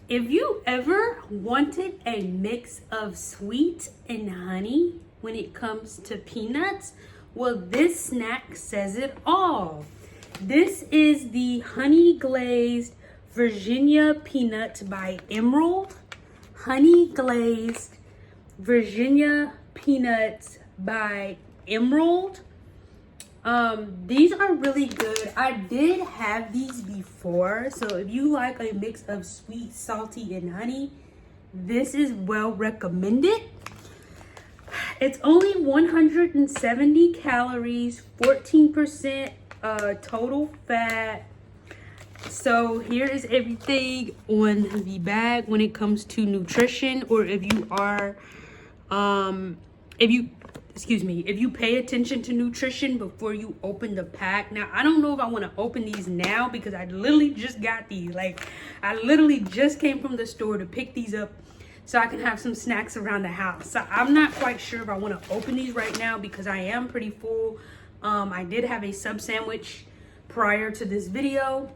If you ever wanted a mix of sweet and honey when it comes to peanuts, well, this snack says it all. This is the Honey Glazed Virginia Peanuts by Emerald. Honey Glazed Virginia Peanuts by Emerald. These are really good. I did have these before, so if you like a mix of sweet, salty, and honey, this is well recommended. It's only 170 calories, 14% total fat. So here is everything on the bag when it comes to nutrition, or if you are, if you pay attention to nutrition before you open the pack. Now, I don't know if I want to open these now because I literally just got these. Like, I literally just came from the store to pick these up so I can have some snacks around the house. So I'm not quite sure if I want to open these right now because I am pretty full. I did have a sub sandwich prior to this video.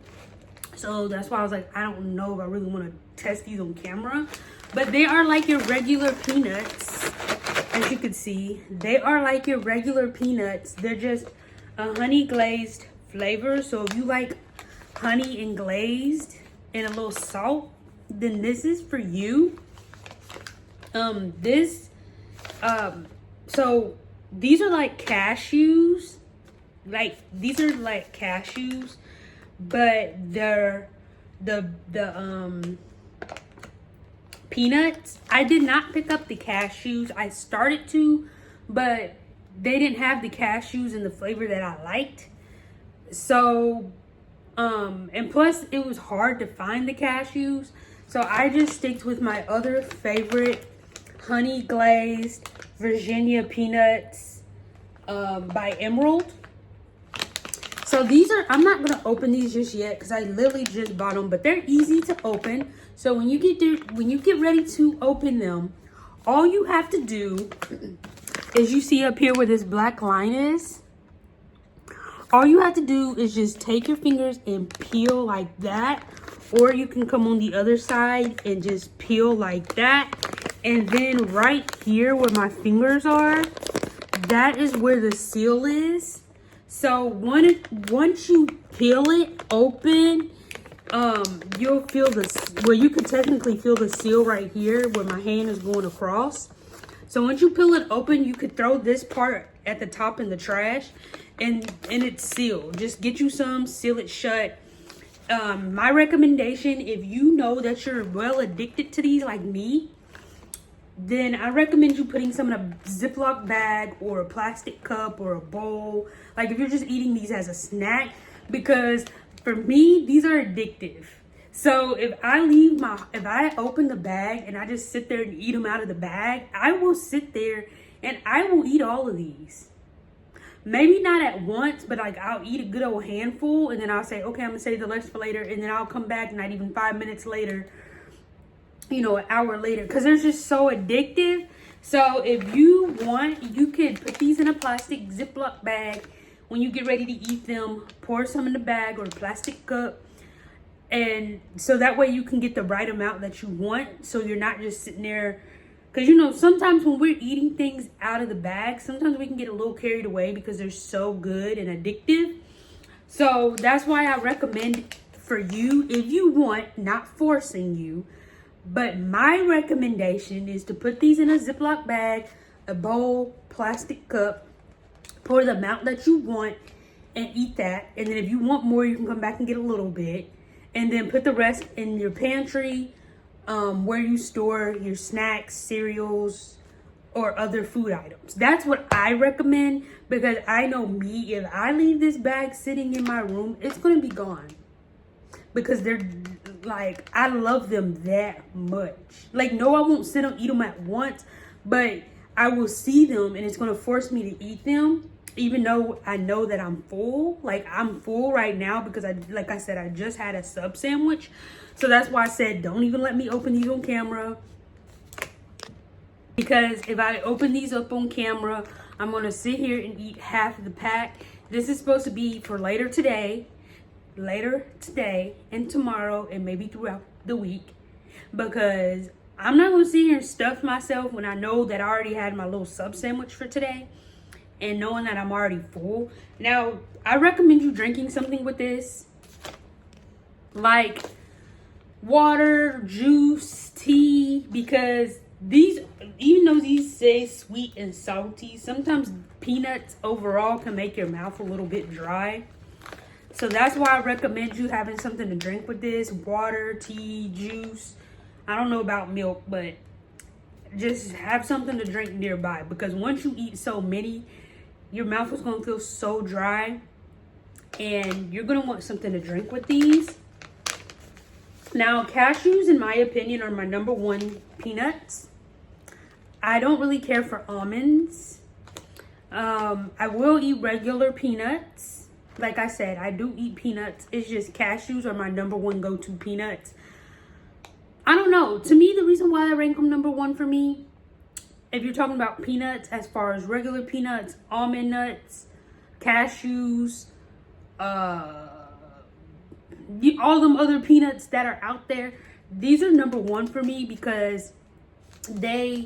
So that's why I was like, I don't know if I really want to test these on camera. But they are like your regular peanuts. As you can see, they are like your regular peanuts. They're just a honey glazed flavor. So if you like honey and glazed and a little salt, then this is for you. So these are like cashews. Like, these are like cashews, but they're the peanuts. I did not pick up the cashews. I started to, but they didn't have the cashews in the flavor that I liked. So, and plus it was hard to find the cashews. So I just sticked with my other favorite honey glazed Virginia peanuts by Emerald. So these are, I'm not gonna open these just yet because I literally just bought them, but they're easy to open. So when you get ready to open them, all you have to do is, you see up here where this black line is, all you have to do is just take your fingers and peel like that, or you can come on the other side and just peel like that. And then right here where my fingers are, that is where the seal is. So once you peel it open, you'll feel this, well, you can technically feel the seal right here where my hand is going across. So once you peel it open, you could throw this part at the top in the trash, and it's sealed. Just get you some, seal it shut. My recommendation, if you know that you're well addicted to these like me, then I recommend you putting some in a Ziploc bag or a plastic cup or a bowl. Like, if you're just eating these as a snack, because for me, these are addictive. So if I open the bag and I just sit there and eat them out of the bag, I will sit there and I will eat all of these. Maybe not at once, but like, I'll eat a good old handful and then I'll say, okay, I'm gonna save the rest for later. And then I'll come back, not even 5 minutes later, you know, an hour later, because they're just so addictive. So if you want, you could put these in a plastic Ziploc bag. When you get ready to eat them, pour some in the bag or a plastic cup, and so that way you can get the right amount that you want, so you're not just sitting there. Because, you know, sometimes when we're eating things out of the bag, sometimes we can get a little carried away because they're so good and addictive. So that's why I recommend for you, if you want, not forcing you, but my recommendation is to put these in a Ziploc bag, a bowl, plastic cup, pour the amount that you want and eat that. And then if you want more, you can come back and get a little bit. And then put the rest in your pantry, where you store your snacks, cereals, or other food items. That's what I recommend, because I know me, if I leave this bag sitting in my room, it's going to be gone. Because they're like, I love them that much. Like, no, I won't sit and eat them at once, but I will see them and it's going to force me to eat them, even though I know that I'm full. Like, I'm full right now because like I said, I just had a sub sandwich. So that's why I said, don't even let me open these on camera. Because if I open these up on camera, I'm going to sit here and eat half of the pack. This is supposed to be for later today and tomorrow and maybe throughout the week. because I'm not gonna sit here and stuff myself when I know that I already had my little sub sandwich for today, and knowing that I'm already full. Now, I recommend you drinking something with this, like water, juice, tea, because these, even though these say sweet and salty, sometimes peanuts overall can make your mouth a little bit dry. So that's why I recommend you having something to drink with this. Water, tea, juice. I don't know about milk, but just have something to drink nearby, because once you eat so many, your mouth is going to feel so dry, and you're going to want something to drink with these. Now, cashews, in my opinion, are my #1 peanuts. I don't really care for almonds. I will eat regular peanuts. Like I said, I do eat peanuts. It's just cashews are my #1 go-to peanuts. I don't know. To me, the reason why I rank them #1 for me, if you're talking about peanuts, as far as regular peanuts, almond nuts, cashews, all them other peanuts that are out there, these are #1 for me, because I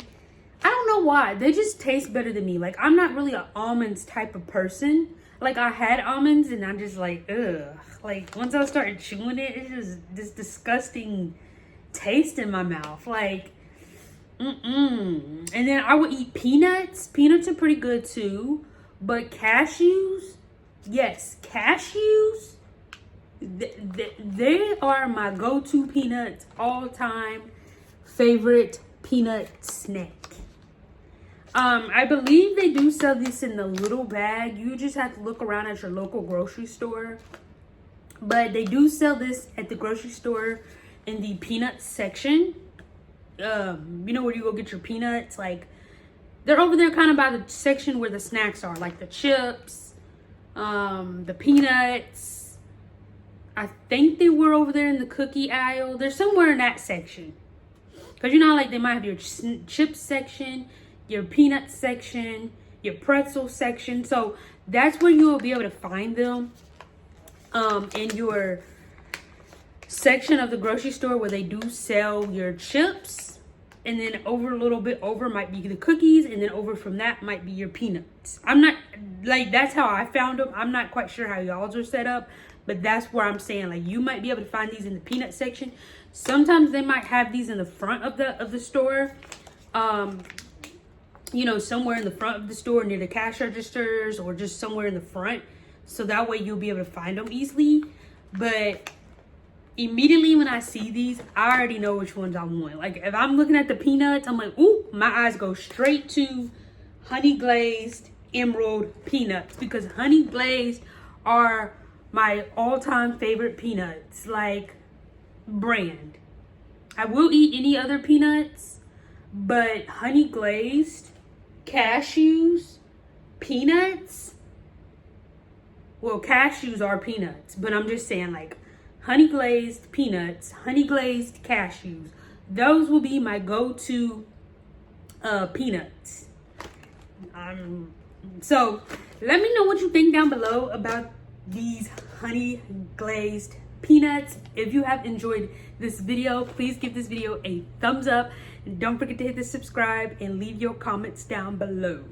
don't know why, they just taste better than me. Like, I'm not really an almonds type of person. Like, I had almonds and I'm just like, ugh. Like, once I started chewing it, it's just this disgusting taste in my mouth. Like, And then I would eat peanuts. Peanuts are pretty good too. But cashews, yes, cashews, they are my go-to peanuts, all-time favorite peanut snack. I believe they do sell this in the little bag. You just have to look around at your local grocery store. But they do sell this at the grocery store in the peanut section. You know where you go get your peanuts? Like, they're over there kind of by the section where the snacks are. Like the chips, the peanuts. I think they were over there in the cookie aisle. They're somewhere in that section. Because you know, like, they might have your chips section, your peanut section, your pretzel section. So that's where you will be able to find them in your section of the grocery store where they do sell your chips. And then over a little bit over might be the cookies, and then over from that might be your peanuts. I'm not, like, that's how I found them. I'm not quite sure how y'all's are set up, but that's where I'm saying, like, you might be able to find these in the peanut section. Sometimes they might have these in the front of the store. You know, somewhere in the front of the store near the cash registers, or just somewhere in the front. So that way you'll be able to find them easily. But immediately when I see these, I already know which ones I want. Like, if I'm looking at the peanuts, I'm like, ooh, my eyes go straight to honey glazed emerald peanuts, because honey glazed are my all-time favorite peanuts, like, brand. I will eat any other peanuts, but honey glazed, cashews, peanuts, well, cashews are peanuts, but I'm just saying, like, honey glazed peanuts, honey glazed cashews, those will be my go-to peanuts. So let me know what you think down below about these honey glazed peanuts. If you have enjoyed this video, please give this video a thumbs up, and don't forget to hit the subscribe and leave your comments down below.